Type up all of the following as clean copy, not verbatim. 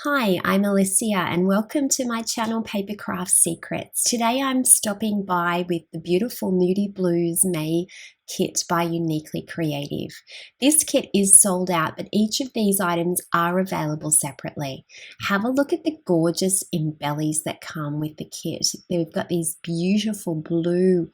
Hi, I'm Alicia and welcome to my channel Papercraft Secrets. Today I'm stopping by with the beautiful Moody Blues May kit by Uniquely Creative. This kit is sold out, but each of these items are available separately. Have a look at the gorgeous embellies that come with the kit. They've got these beautiful blue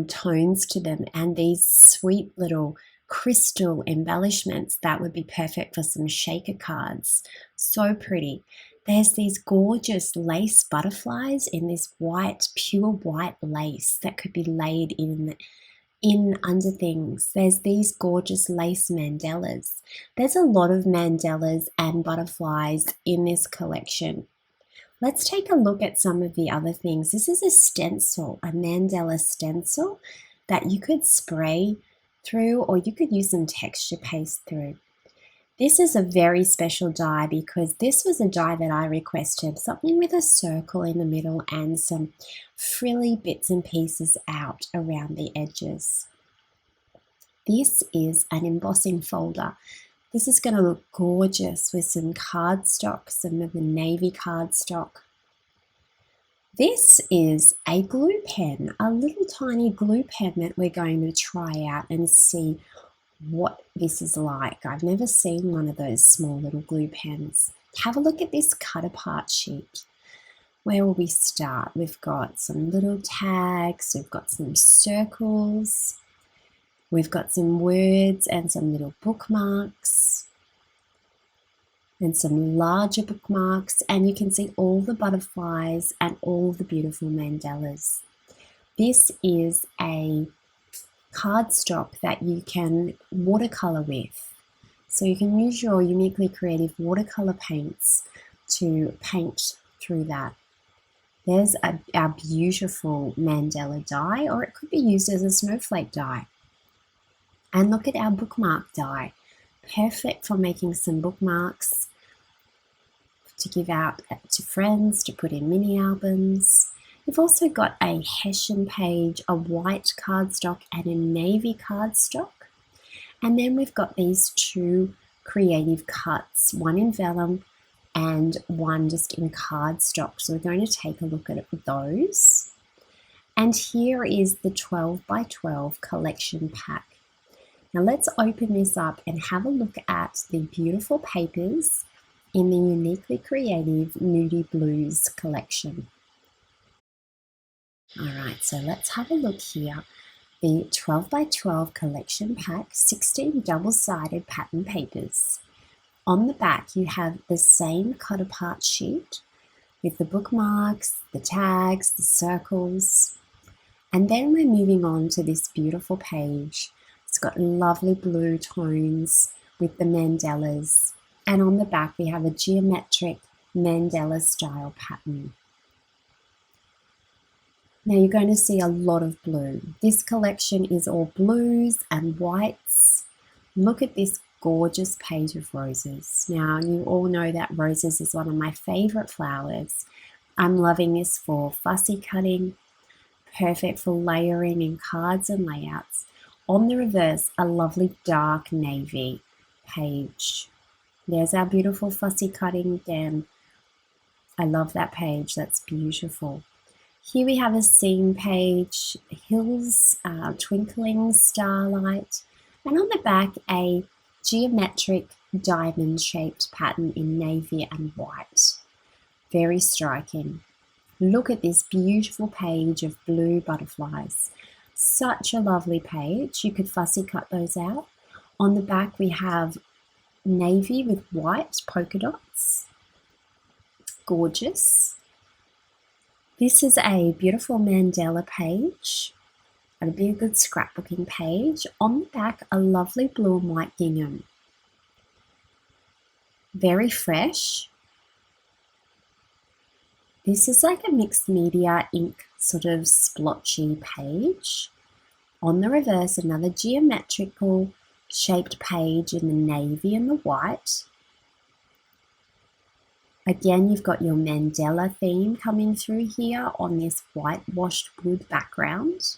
tones to them and these sweet little crystal embellishments that would be perfect for some shaker cards. So pretty. There's these gorgeous lace butterflies in this white, pure white lace that could be laid in under things. There's these gorgeous lace mandalas. There's a lot of mandalas and butterflies in this collection. Let's take a look at some of the other things. This is a stencil, a mandala stencil that you could spray through or you could use some texture paste through. This is a very special die because this was a die that I requested, something with a circle in the middle and some frilly bits and pieces out around the edges. This is an embossing folder. This is going to look gorgeous with some cardstock, some of the navy cardstock. This is a glue pen, a little tiny glue pen that we're going to try out and see what this is like. I've never seen one of those small little glue pens. Have a look at this cut apart sheet. Where will we start? We've got some little tags, we've got some circles, we've got some words and some little bookmarks and some larger bookmarks, and you can see all the butterflies and all the beautiful mandalas. This is a cardstock that you can watercolor with. So you can use your Uniquely Creative watercolor paints to paint through that. There's our beautiful mandala die, or it could be used as a snowflake die. And look at our bookmark die. Perfect for making some bookmarks to give out to friends, to put in mini albums. We've also got a hessian page, a white cardstock and a navy cardstock. And then we've got these two creative cuts, one in vellum and one just in cardstock. So we're going to take a look at those. And here is the 12 by 12 collection pack. Now let's open this up and have a look at the beautiful papers in the Uniquely Creative Moody Blues collection. All right, so let's have a look here. The 12 by 12 collection pack, 16 double-sided pattern papers. On the back, you have the same cut apart sheet with the bookmarks, the tags, the circles. And then we're moving on to this beautiful page. It's got lovely blue tones with the mandalas. And on the back, we have a geometric mandala style pattern. Now you're going to see a lot of blue. This collection is all blues and whites. Look at this gorgeous page of roses. Now you all know that roses is one of my favorite flowers. I'm loving this for fussy cutting, perfect for layering in cards and layouts. On the reverse, a lovely dark navy page. There's our beautiful fussy cutting again. I love that page, that's beautiful. Here we have a scene page, hills, twinkling starlight, and on the back a geometric diamond-shaped pattern in navy and white. Very striking. Look at this beautiful page of blue butterflies. Such a lovely page. You could fussy cut those out. On the back we have navy with white polka dots. Gorgeous. This is a beautiful mandala page. It'll be a good scrapbooking page. On the back, a lovely blue and white gingham. Very fresh. This is like a mixed media ink sort of splotchy page. On the reverse, another geometrical shaped page in the navy and the white. Again, you've got your mandala theme coming through here on this whitewashed wood background.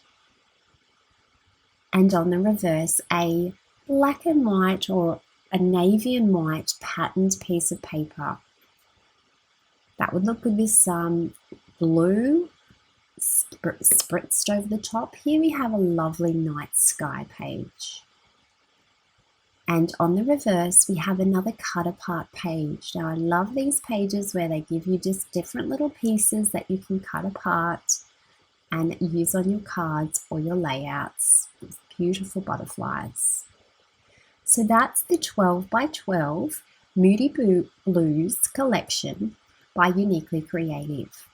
And on the reverse, a black and white or a navy and white patterned piece of paper That would look good with some blue spritzed over the top. Here we have a lovely night sky page. And on the reverse, we have another cut apart page. Now, I love these pages where they give you just different little pieces that you can cut apart and use on your cards or your layouts. These beautiful butterflies. So that's the 12 by 12 Moody Blues collection by Uniquely Creative.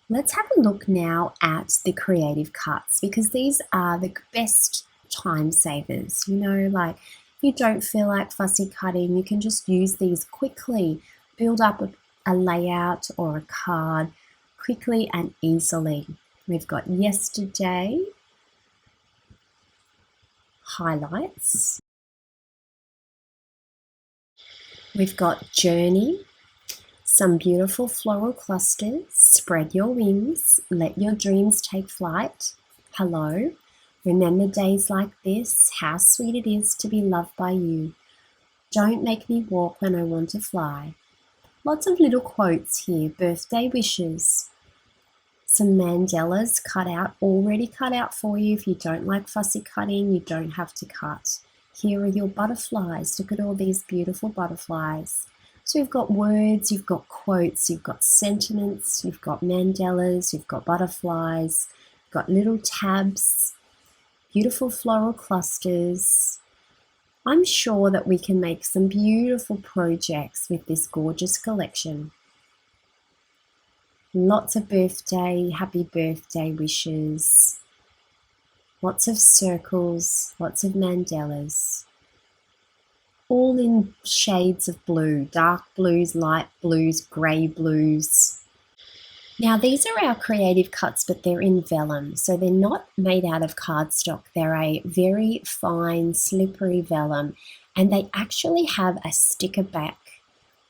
Let's have a look now at the creative cuts, because these are the best time savers. You know, like if you don't feel like fussy cutting, you can just use these quickly, build up a layout or a card quickly and easily. We've got yesterday, highlights. We've got journey, some beautiful floral clusters, spread your wings, let your dreams take flight. Hello, remember days like this, how sweet it is to be loved by you. Don't make me walk when I want to fly. Lots of little quotes here, birthday wishes. Some mandalas already cut out for you. If you don't like fussy cutting, you don't have to cut. Here are your butterflies. Look at all these beautiful butterflies. So you've got words, you've got quotes, you've got sentiments, you've got mandalas, you've got butterflies, you've got little tabs, beautiful floral clusters. I'm sure that we can make some beautiful projects with this gorgeous collection. Lots of happy birthday wishes, lots of circles, lots of mandalas, all in shades of blue, dark blues, light blues, grey blues. Now these are our creative cuts, but they're in vellum, so they're not made out of cardstock. They're a very fine, slippery vellum, and they actually have a sticker back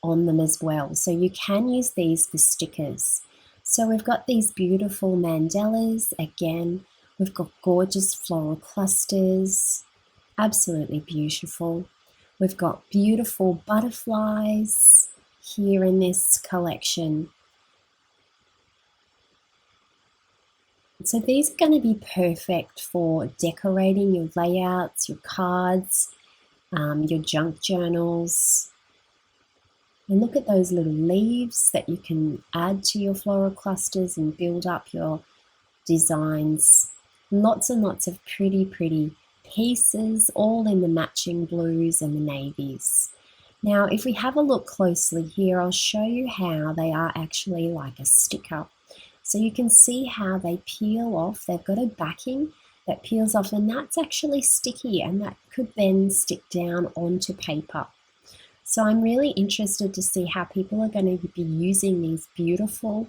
on them as well, so you can use these for stickers. So we've got these beautiful mandalas again. We've got gorgeous floral clusters, absolutely beautiful. We've got beautiful butterflies here in this collection. So these are going to be perfect for decorating your layouts, your cards, your junk journals. And look at those little leaves that you can add to your floral clusters and build up your designs. Lots and lots of pretty pieces, all in the matching blues and the navies. Now, if we have a look closely here, I'll show you how they are actually like a sticker. So you can see how they peel off. They've got a backing that peels off, and that's actually sticky, and that could then stick down onto paper. So I'm really interested to see how people are going to be using these beautiful,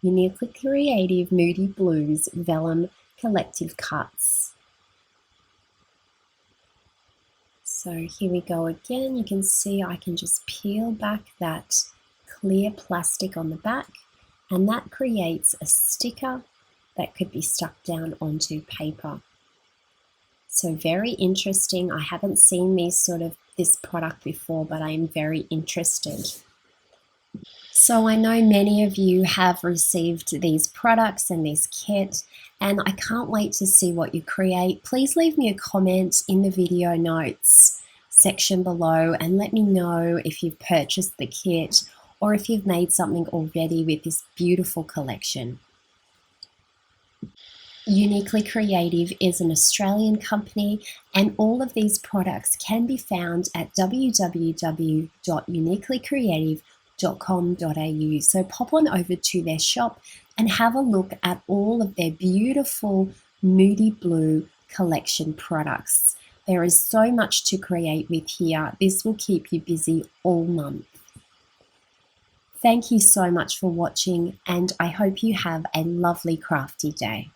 Uniquely Creative Moody Blues Vellum collective cuts. So here we go again. You can see I can just peel back that clear plastic on the back, and that creates a sticker that could be stuck down onto paper. So very interesting. I haven't seen this product before, but I am very interested. So I know many of you have received these products and this kit, and I can't wait to see what you create. Please leave me a comment in the video notes section below and let me know if you've purchased the kit or if you've made something already with this beautiful collection. Uniquely Creative is an Australian company, and all of these products can be found at www.uniquelycreative.com.au. So pop on over to their shop and have a look at all of their beautiful Moody Blue collection products. There is so much to create with here. This will keep you busy all month. Thank you so much for watching, and I hope you have a lovely crafty day.